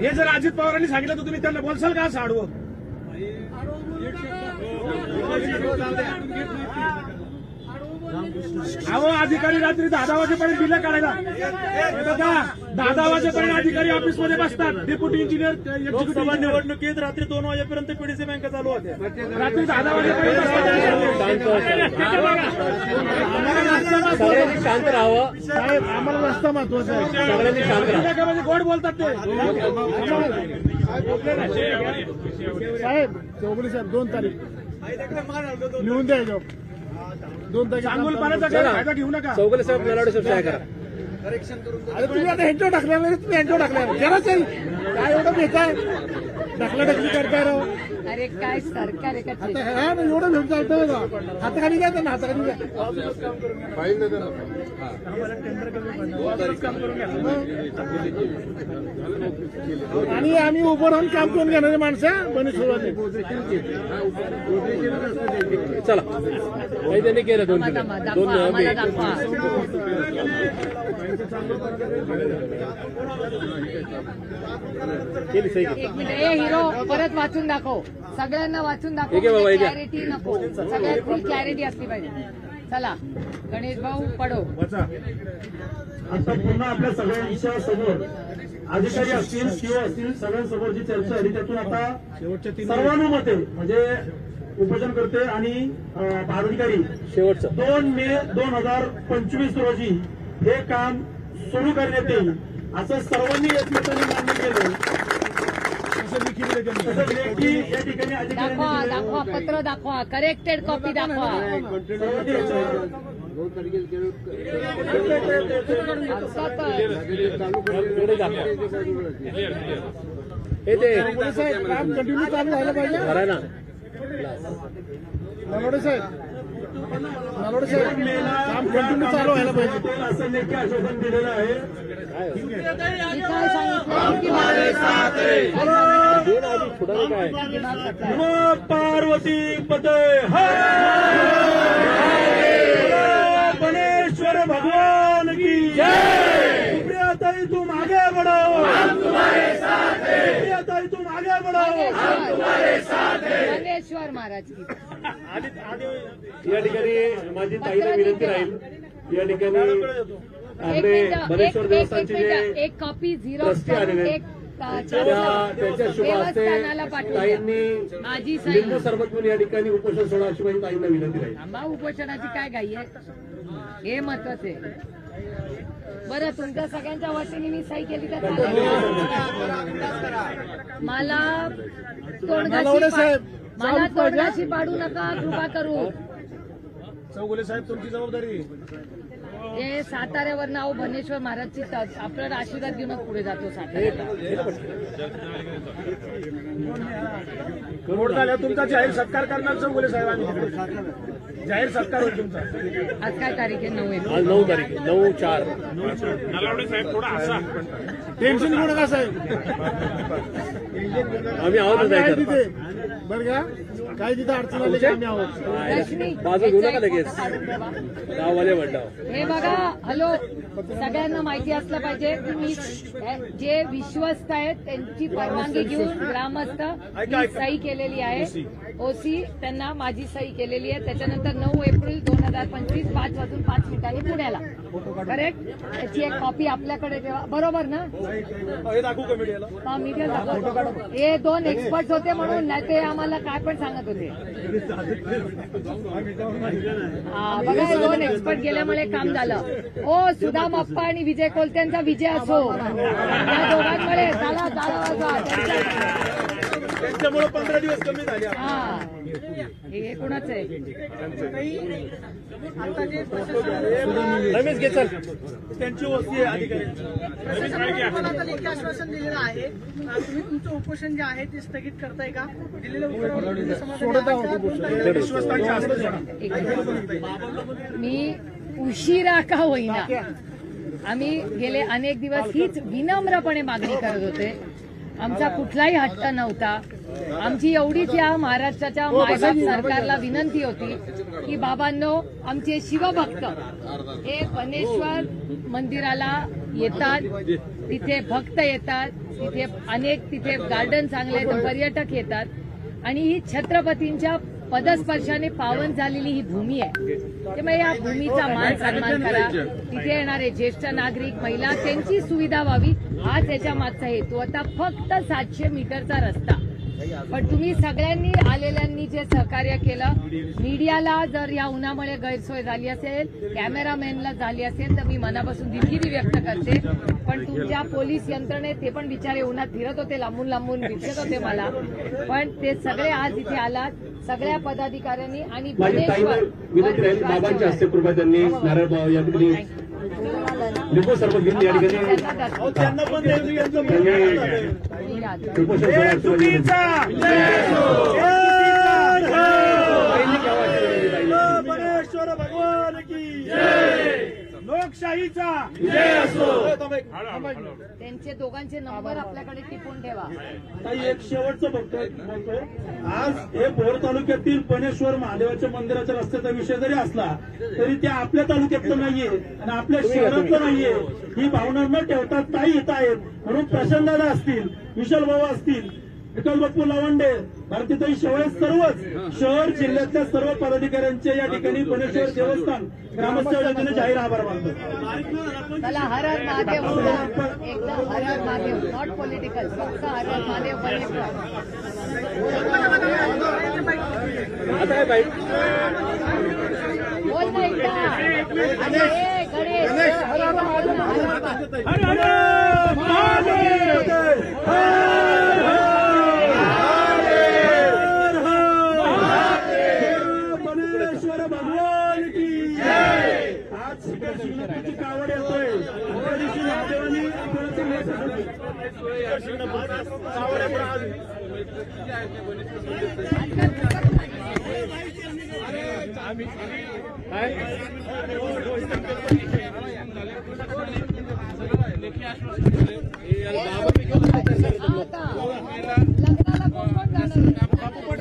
हे जर अजित पवारांनी सांगितलं तर तुम्ही त्यांना बोलसाल का असं आडवं? अहो अधिकारी रात्री 10 वाजेपर्यंत बिलं काढायला. 10 वाजेपर्यंत अधिकारी ऑफिसमध्ये बसतात. डेप्युटी इंजिनियर लोकसभा निवडणुकीत रात्री 2 वाजेपर्यंत पीडीसी बँका चालू होत्या. रात्री 10 वाजेपर्यंत सगळ्यांनी शांत राहावं. साहेब आम्हाला रस्ता महत्वाचा आहे. सगळ्यांनी शांत राहावं. गोड बोलतात ते साहेब. चौगुले साहेब 2 तारीख लिहून द्या. 2 तारीख सांगोलपणाचा फायदा घेऊ नका. चौगुले साहेब नलावडे साहेब काय करा. अरे तुम्ही आता ह्यांच्यावर टाकल्यावर तुम्ही ह्यांच्यावर टाकल्यावर जराच काय एवढं भेटाय ढकलाढकली करताय राव. अरे काय सरकार आहे का? हा ना एवढं भेट चालतं बघा. हाताखाली घ्या त्यांना. हाताखाली घ्या. फाईल देतो ना. आणि आम्ही उभं राहून काम करून घेणारे माणसं बनेश्वरवाले. चला काही त्यांनी केलं. 2 केली सही. 1 मिनिट. ए हिरो परत वाचून दाखव. सगळ्यांना वाचून दाखव. क्लॅरिटी नको. सगळ्यात फुल क्लॅरिटी असली पाहिजे. चला गणेश भाऊ पडो. आता पुन्हा आपल्या सगळ्यांच्या समोर अधिकारी असतील सीओ असतील सगळ्यांसमोर जी चर्चा झाली त्यातून आता सर्वानुमते म्हणजे उपोषणकर्ते आणि पदाधिकारी शेवटचं 2 मे 2025 रोजी हे काम सुरू करण्यात येईल असं सर्वांनी एकमताने मान्य केलं. तसंच लेखी या ठिकाणी दाखवा अधिकाऱ्यांनी दाखवा पत्र दाखवा करेक्टेड कॉपी दाखवा. हे ते काम कंटिन्यू चालू राहिलं पाहिजे खरं ना. नलवडे साहेब काम कंटिन्यू चालू व्हायला पाहिजे असं लेखी आश्वासन दिलेलं आहे. मी काय सांगितलं की नमो पार्वती पते गणेश्वर भगवान की प्रियताई तुम आगे बढ़ो, प्रियताई तुम आगे बढ़ो. गणेश्वर महाराज की या ठिकाणी माझी ताईला विनंती राहील. या ठिकाणी आपले बनेश्वर देवस्थानचे जे एक कॉपी झिरो ट्रस्टी आलेले एक त्यांच्या शुभ हस्ते देवस्थानाला पाठवून ताईंनी माझी सही. लिंबू सरबत पिऊन या ठिकाणी उपोषण सोडा अशी माझी ताईंना विनंती राहील. आंबा उपोषणाची काय घाई आहे हे महत्वाचं आहे. बरं तुमच्या सगळ्यांच्या वतीने मी सही केली तर मला तोंडघाशी पाडू नका कृपा करू. चौगुले साहेब तुमची जबाबदारी. हे साताऱ्यावर नाव भनेश्वर महाराजची आपल्याला आशीर्वाद घेऊन पुढे जातो साताऱ्याला. रोड झाल्या तुमचा जाहीर सत्कार करणार चौगुले साहेब. आम्ही जाहीर सत्कार होईल तुमचा. आज काय तारीख आहे? 9 एप्रिल. आज 9 तारीख 9/4. नलावडे साहेब थोडा हसा. टेन्शन घेऊ नका साहेब. आम्ही आहोत तिथे बरं का. काही तिथं अडचण आली की आम्ही आहोत. बाजू घेऊ नका लगेच गाववाले म्हणलं. हे बघा हॅलो सगळ्यांना माहिती असलं पाहिजे की मी जे विश्वस्त आहेत त्यांची परवानगी घेऊन ग्रामस्थ मी सही केलेली आहे. ओसी त्यांना माझी सही केलेली आहे. त्याच्यानंतर 9 एप्रिल 2025 5:05 पुण्याला. करेक्ट. त्याची एक कॉपी आपल्याकडे ठेवा. बरोबर ना? मीडिया दाखव. हे 2 एक्सपर्ट होते म्हणून नाही ते आम्हाला काय पण सांगत होते. बघा हे 2 एक्सपर्ट गेल्यामुळे काम झालं. ओ सुदाम अप्पा आणि विजय कोलत्यांचा विजय असो या दोघांमुळे झाला त्यांच्यामुळे 15 दिवस कमी झाले. हा हे कोणाच आहे? रमेश घे चल. त्यांची वस्ती आहे अधिकारी. लेखी आश्वासन दिलेलं आहे. तुम्ही तुमचं उपोषण जे आहे ते स्थगित करताय का? दिलेलं मी उशिरा का होईना आम्ही गेले अनेक दिवस हीच विनम्रपणे मागणी करत होते. आमचा कुठलाही हट्ट नव्हता. आमची एवढीच या महाराष्ट्राच्या मायबाप सरकारला विनंती होती की बाबांनो आमचे शिवभक्त हे बनेश्वर मंदिराला येतात, तिथे भक्त येतात, तिथे अनेक तिथे गार्डन चांगले आहेत, पर्यटक येतात आणि ही छत्रपतींच्या पदस्पर्शाने पावन झालेली ही भूमी आहे. त्यामुळे या भूमीचा मान सन्मान करा. तिथे येणारे ज्येष्ठ नागरिक महिला त्यांची सुविधा व्हावी हाच याच्या मागचा हेतू. आता फक्त 700 मीटरचा रस्ता पण तुम्ही सगळ्यांनी आलेल्यांनी जे सहकार्य केलं. मीडियाला जर या उन्हामुळे गैरसोय झाली असेल, कॅमेरामॅनला झाली असेल तर मी मनापासून दिलगिरी व्यक्त करते. पण तुमच्या पोलीस यंत्रणेत ते पण बिचारे उन्हात फिरत होते, लांबून लांबून दिसत होते मला. पण ते सगळे आज इथे आलात सगळ्या पदाधिकाऱ्यांनी आणि बाबांच्या हस्ते कृपा त्यांनी नारळ या ठिकाणी लिंबू सरबत घेऊन या ठिकाणी त्यांना पण गणेश्वर भगवान की लोकशाहीचा त्यांचे दोघांचे नंबर आपल्याकडे टिपून ठेवा. एक शेवटचं बघतोय बोलतो. आज हे भोर तालुक्यातील बनेश्वर महादेवाच्या मंदिराच्या रस्त्याचा विषय जरी असला तरी ते आपल्या तालुक्यातलं नाहीये आणि आपल्या शहरातलं नाहीये ही भावना न ठेवता ताई येत आहेत. म्हणून प्रशांतदादा असतील, विशाल भाऊ असतील, विठ्ठल बाप्पू लवंडे, भारतीताई शेवाळे सर्वच शहर जिल्ह्यातल्या सर्व पदाधिकाऱ्यांचे या ठिकाणी बनेश्वर देवस्थान ग्रामस्थांच्या वतीने जाहीर आभार मानतो. चला हर हर महादेव एकदम हर हर महादेव नॉट पॉलिटिकल फक्त हर हर महादेव बनेश्वर. आता काय बाईक बोल ना एकदा. ए, गणेश. हर हर महादेव. गणेश्वर भगवान की जय. आज शिंगणापूरची कावड येतोय. त्या दिवशी महादेवांनी कावड येतोय आज. लग्नाला कोण कोण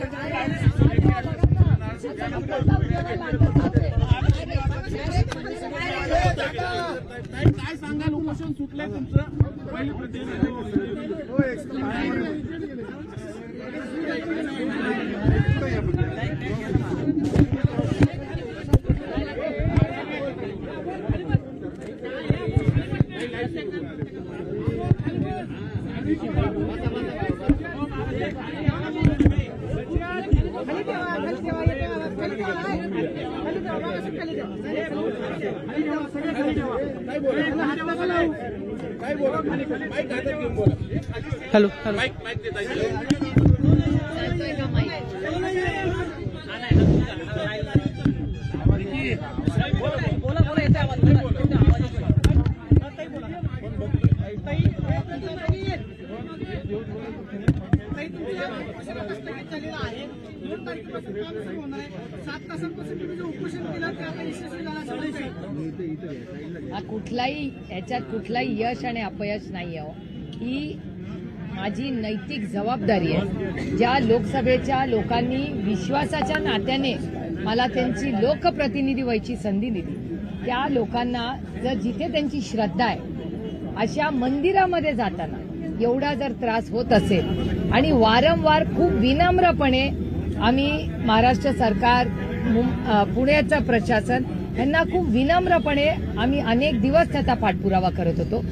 काय सांगाल उपोषण सुटलंय तुमचं पहिली हॅलो माईक देता येईल. चालतोय का माहिती? बोला बोला येते आवाज. कुठलाही याच्यात कुठलाही यश आणि अपयश नाही आहे. ही माझी नैतिक जबाबदारी आहे. ज्या लोकसभेच्या लोकांनी विश्वासाच्या नात्याने मला त्यांची लोकप्रतिनिधी व्हायची संधी दिली, त्या लोकांना जर जिथे त्यांची श्रद्धा आहे अशा मंदिरामध्ये जाताना एवढा जर त्रास होत असेल आणि वारंवार खूप विनम्रपणे आम्ही महाराष्ट्र सरकार, पुण्याचं प्रशासन यांना खूप विनम्रपणे आम्ही अनेक दिवस त्याचा पाठपुरावा करत होतो.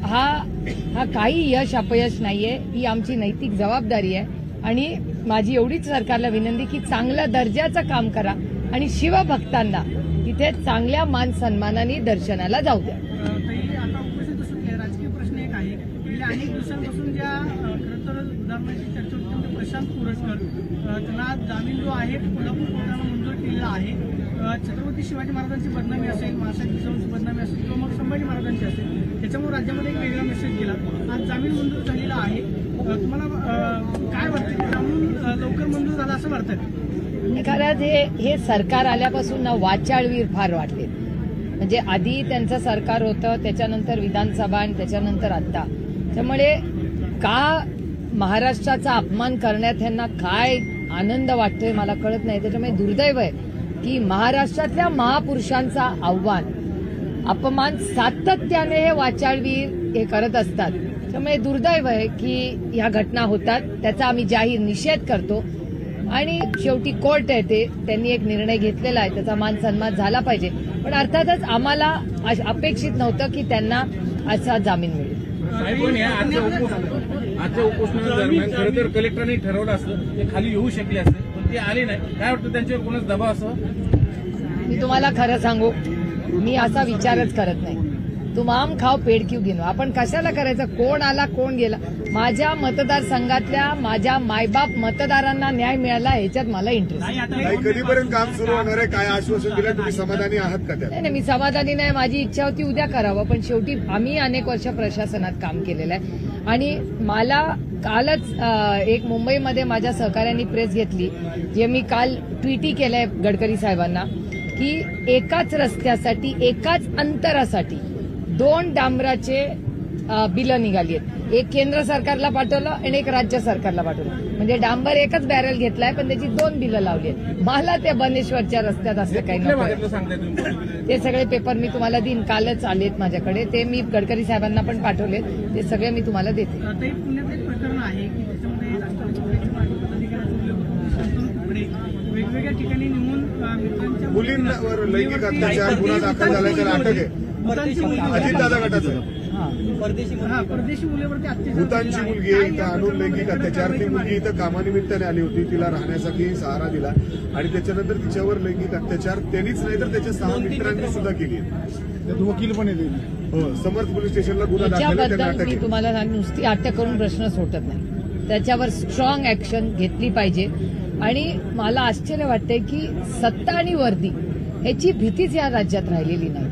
हा काही यश अपयश नाहीये, ही आमची नैतिक जबाबदारी आहे आणि माझी एवढीच सरकारला विनंती की चांगल्या दर्जाचं काम करा आणि शिवभक्तांना तिथे चांगल्या मान सन्मानाने दर्शनाला जाऊ द्या. आता उपोषण सुटले. राजकीय प्रश्न एक आहे, गेल्या अनेक दिवसांपासून ज्या खरं तर उदाहरणाची चर्चा होती, प्रशांत पुरस्कर त्यांना जामीन जो आहे कोल्हापूर कोर्टानं मंजूर केलेला आहे. छत्रपती शिवाजी महाराजांची बदनामी असेल, मासाची बदनामी असेल किंवा मग संभाजी महाराजांची असेल, त्याच्यामुळे राज्यामध्ये एक वेगळा मेसेज गेला. आज जामीन मंजूर झालेला आहे. तुम्हाला काय वाटतं, जामीन लवकर मंजूर झाला असं वाटतं? खरंच हे सरकार आल्यापासून ना वाचाळवीर फार वाटले. म्हणजे आधी त्यांचं सरकार होतं, त्याच्यानंतर विधानसभा आणि त्याच्यानंतर आता. त्यामुळे का महाराष्ट्राचा अपमान करण्यात त्यांना काय आनंद वाटतोय मला कळत नाही. त्याच्यामुळे दुर्दैव आहे की महाराष्ट्रातल्या महापुरुषांचा आव्हान अपमान सातत्याने हे वाचाळवीर हे करत असतात. त्यामुळे दुर्दैव आहे की ह्या घटना होतात, त्याचा आम्ही जाहीर निषेध करतो आणि शेवटी कोर्ट आहे ते त्यांनी एक निर्णय घेतलेला आहे, त्याचा मान सन्मान झाला पाहिजे. पण अर्थातच आम्हाला अपेक्षित नव्हतं की त्यांना असा जामीन मिळेल. आजच्या उपोषणादरम्यान खरं तर कलेक्टरांनी ठरवलं असतं, ते खाली येऊ शकले असते पण ते आले नाही. काय वाटतं त्यांच्यावर कोणाच दबाव असं? मी तुम्हाला खरं सांगू, मी असा विचारच करत नाही. तुमाम खाव पेड क्यू घेणं आपण कशाला करायचं, कोण आला कोण गेला. माझ्या मतदारसंघातल्या माझ्या मायबाप मतदारांना न्याय मिळाला ह्याच्यात मला इंटरेस्ट नाही. कधीपर्यंत काम सुरू होणार आहे, काय आश्वासन दिलं, तुम्ही समाधानी आहात का? नाही, मी समाधानी नाही. माझी इच्छा होती उद्या करावं, पण शेवटी आम्ही अनेक वर्ष प्रशासनात काम केलेलं आहे आणि मला कालच एक मुंबईमध्ये माझ्या सहकाऱ्यांनी प्रेस घेतली, जे मी काल ट्विटही केलंय गडकरी साहेबांना की एकाच रस्त्यासाठी एकाच अंतरासाठी 2 डांबराचे बिलं निघाली आहेत. एक केंद्र सरकारला पाठवलं आणि एक राज्य सरकारला पाठवलं. म्हणजे डांबर एकच बॅरल घेतलाय पण त्याची 2 बिलं लावली आहेत. मला त्या बनेश्वरच्या रस्त्यात असं काही नको. ते सगळे पेपर मी तुम्हाला देईन, कालच आलेत माझ्याकडे, ते मी गडकरी साहेबांना पण पाठवलेत, ते सगळे मी तुम्हाला देते. पुण्यात एक प्रकरण आहे की त्याच्यामध्ये वेगवेगळ्या ठिकाणी नेऊन मुलींवर लैंगिक अत्याचार गुन्हा दाखल झाल्याच्या अटक आहे. अजितदादा गटाचं परदेशी मुलीवरती अत्याचार भूतानची झालेला आहे. मुलगी काय आहे, इथं या आणून लैंगिक प्रकरणामध्ये अत्याचार. ती कारवाई मुलगी इथं कामानिमित्ताने आली होती, तिला राहण्यासाठी सहारा दिला आणि त्याच्यानंतर तिच्यावर लैंगिक अत्याचार त्यांनीच नाही तर त्याच्या 6 मित्रांनी सुद्धा केली आहे. वकील पण येते. हो, समर्थ पोलीस स्टेशनला गुन्हा दाखल आहे, त्यांना त्याच्याबद्दल अटक मी केली. तुम्हाला सांगेन, नुसती अटक करून प्रश्न सुटत नाही. त्याच्यावर स्ट्रॉंग ऍक्शन घेतली पाहिजे. आणि मला आश्चर्य वाटतंय की सत्ता आणि वर्दी ह्याची भीतीच या राज्यात राहिलेली नाही.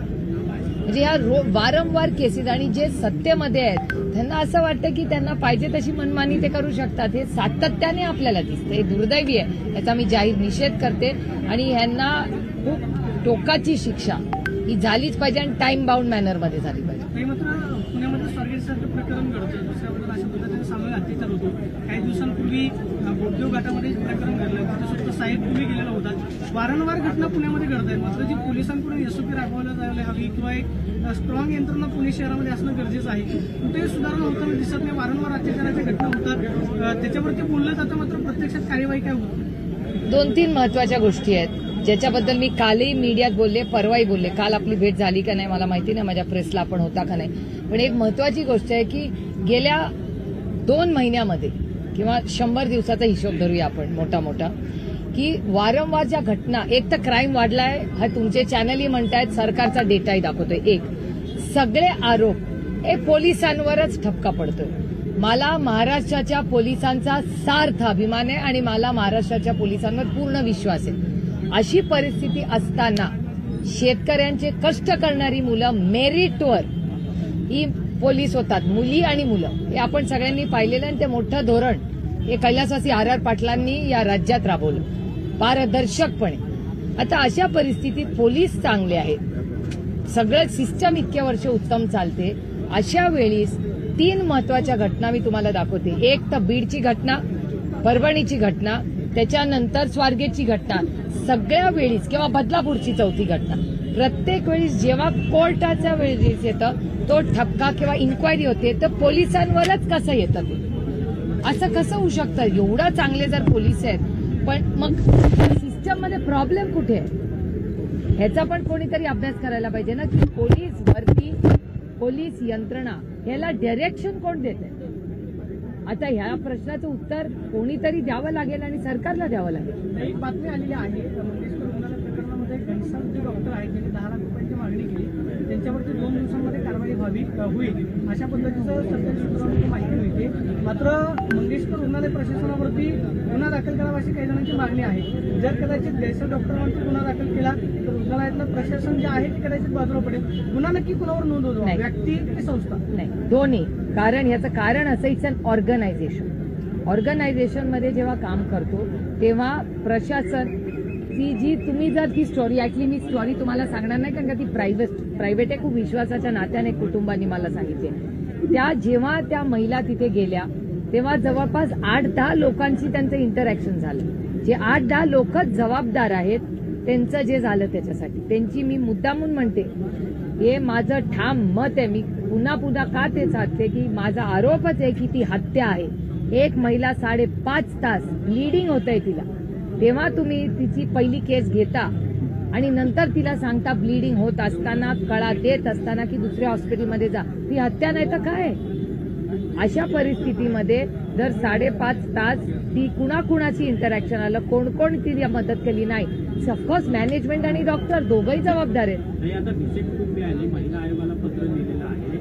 म्हणजे या वारंवार केसेस आणि जे सत्तेमध्ये आहेत त्यांना असं वाटतं की त्यांना पाहिजे तशी मनमानी ते करू शकतात. हे सातत्याने आपल्याला दिसतं. हे दुर्दैवी आहे. याचा मी जाहीर निषेध करते आणि ह्यांना खूप टोकाची शिक्षा ही झालीच पाहिजे आणि टाइम बाउंड मॅनरमध्ये झाली पाहिजे. काही मात्र पुण्यामध्ये स्वारगेटसारखं प्रकरण घडतं. दुसऱ्याबद्दल अशा पद्धतीने सामूहिक अत्याचार होतो. काही दिवसांपूर्वी बोगदेव घाटामध्ये प्रकरण घडलं. तिथे सुद्धा साहेब तुम्ही गेलेला होता. वारंवार घटना पुण्यामध्ये घडत आहेत. मात्र जी पोलिसांकडून एसओपी राबवल्या जायला हवी किंवा एक स्ट्रॉंग यंत्रणा पुणे शहरामध्ये असणं गरजेचं आहे. कुठेही सुधारणा होताना दिसत नाही. वारंवार अत्याचाराच्या घटना होतात. त्याच्यावरती बोललं जातं मात्र प्रत्यक्षात कार्यवाही काय होत नाही. 2-3 महत्वाच्या गोष्टी आहेत ज्याच्याबद्दल मी कालही मीडियात बोलले, परवाही बोलले. काल आपली भेट झाली का नाही मला माहिती नाही, माझ्या प्रेसला आपण होता का नाही. पण एक महत्वाची गोष्ट आहे की गेल्या 2 महिन्यामध्ये किंवा 100 दिवसाचा हिशोब धरूया आपण मोठा की वारंवार ज्या घटना, एक तर क्राईम वाढलाय, हा तुमचे चॅनलही म्हणतायत, सरकारचा डेटाही दाखवतोय. एक सगळे आरोप हे पोलिसांवरच ठपका पडतोय. मला महाराष्ट्राच्या पोलिसांचा सार्थ अभिमान आहे आणि मला महाराष्ट्राच्या पोलिसांवर पूर्ण विश्वास आहे. अशी परिस्थिती असताना शेतकऱ्यांचे कष्ट करणारी मुलं मेरिटवर ही पोलीस होतात, मुली आणि मुलं, हे आपण सगळ्यांनी पाहिलेलं आणि ते मोठं धोरण हे कैलासवासी आर पाटलांनी या राज्यात राबवलं पारदर्शकपणे. आता अशा परिस्थितीत पोलीस चांगले आहेत, सगळं सिस्टम इतक्या वर्ष उत्तम चालते. अशा वेळी 3 महत्वाच्या घटना मी तुम्हाला दाखवते. एक तर बीडची घटना, परभणीची घटना, त्याच्यानंतर स्वारगेटची घटना. सगळ्या वेळीच किंवा बदलापूरची 4थी घटना, प्रत्येक वेळी जेव्हा कोर्टाच्या वेळेस येतं तो ठपका किंवा इन्क्वायरी होते तर पोलिसांवरच कसं येतं ते, असं कसं होऊ शकतं. एवढा चांगले जर पोलीस आहेत पण मग सिस्टममध्ये प्रॉब्लेम कुठे आहे ह्याचा पण कोणीतरी अभ्यास करायला पाहिजे ना. की पोलीस भरती, पोलीस यंत्रणा ह्याला डायरेक्शन कोण देत आहे. आता ह्या प्रश्नाचं उत्तर कोणीतरी द्यावं लागेल आणि सरकारला द्यावं लागेल. एक बातमी आलेली आहे मंगेशकर रुग्णालय प्रकरणामध्ये घनसाल जे डॉक्टर आहेत त्यांनी 10 लाख रुपयांची मागणी केली. त्यांच्यावरती 2 दिवसांमध्ये कारवाई होईल अशा पद्धतीचं सरकारी सूत्रांची माहिती मिळते. मात्र मंगेशकर रुग्णालय प्रशासनावरती गुन्हा दाखल करावा अशी काही जणांची मागणी आहे. जर कदाचित घनसाल डॉक्टरांवरती गुन्हा दाखल केला तर रुग्णालयातलं प्रशासन जे आहे ते कदाचित बाजूला पडेल. गुन्हा नक्की कुणावर नोंदवतो, व्यक्ती की संस्था? नाही, दोन्ही. कारण याचं कारण असं, इट्स अन ऑर्गनायझेशनमध्ये जेव्हा काम करतो तेव्हा प्रशासन जी तुम्ही जर ती स्टोरी ऐकली, मी स्टोरी तुम्हाला सांगणार नाही कारण का ती प्रायव्हेट आहे, खूप विश्वासाच्या नात्याने कुटुंबांनी मला सांगितले. जेव्हा त्या महिला तिथे गेल्या तेव्हा जवळपास 8-10 लोकांची त्यांचं इंटरॅक्शन झालं. जे 8-10 लोकच जबाबदार आहेत त्यांचं जे झालं त्याच्यासाठी. त्यांची मी मुद्दामून म्हणते, हे माझं ठाम मत आहे. मी पुन्हा का ते साधते की माझा आरोपच आहे की ती हत्या आहे. एक महिला 5.5 तास ब्लिडिंग होत आहे तिला, तेव्हा तुम्ही तिची पहिली केस घेता आणि नंतर तिला सांगता ब्लिडिंग होत असताना, कळा देत असताना की दुसऱ्या हॉस्पिटलमध्ये जा. ती हत्या नाही तर काय. अशा परिस्थितीमध्ये जर 5.5 तास ती कुणाकुणाची इंटरॅक्शन आलं, कोण तिला मदत केली नाही, ऑफकोर्स मॅनेजमेंट आणि डॉक्टर दोघंही जबाबदार आहेत. नाही, आता भिसे कुटुंबी आली, महिला आयोगाला पत्र लिहिलेलं आहे.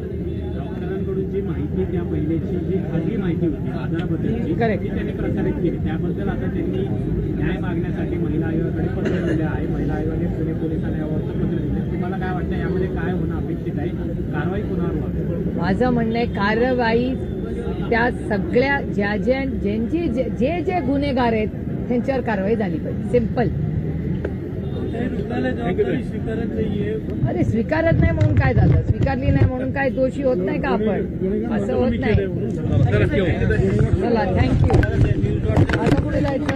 डॉक्टरांकडून जी माहिती, त्या महिलेची जी खाजगी माहिती होती आजाराबद्दलची, ती त्यांनी प्रसारित केली. त्याबद्दल आता त्यांनी न्याय मागण्यासाठी महिला आयोगाकडे पत्र लिहिले आहे. महिला आयोगाने पुणे पोलिसांना यावरचं पत्र दिले. तुम्हाला काय वाटतं यामध्ये काय होणं अपेक्षित आहे? कारवाई कोणावर व्हावी? माझं म्हणणं आहे कारवाई त्या सगळ्या ज्यांची जे गुन्हेगार आहेत त्यांच्यावर कारवाई झाली पाहिजे. सिंपल. अरे स्वीकारत नाही म्हणून काय झालं? स्वीकारली नाही म्हणून काय दोषी होत नाही का आपण? असं होत नाही. चला, थँक्यू. आता कुठे जायचं?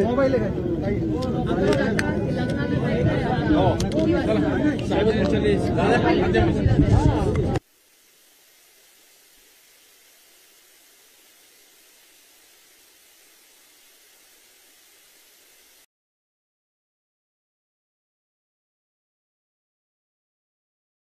मोबाईल आहे.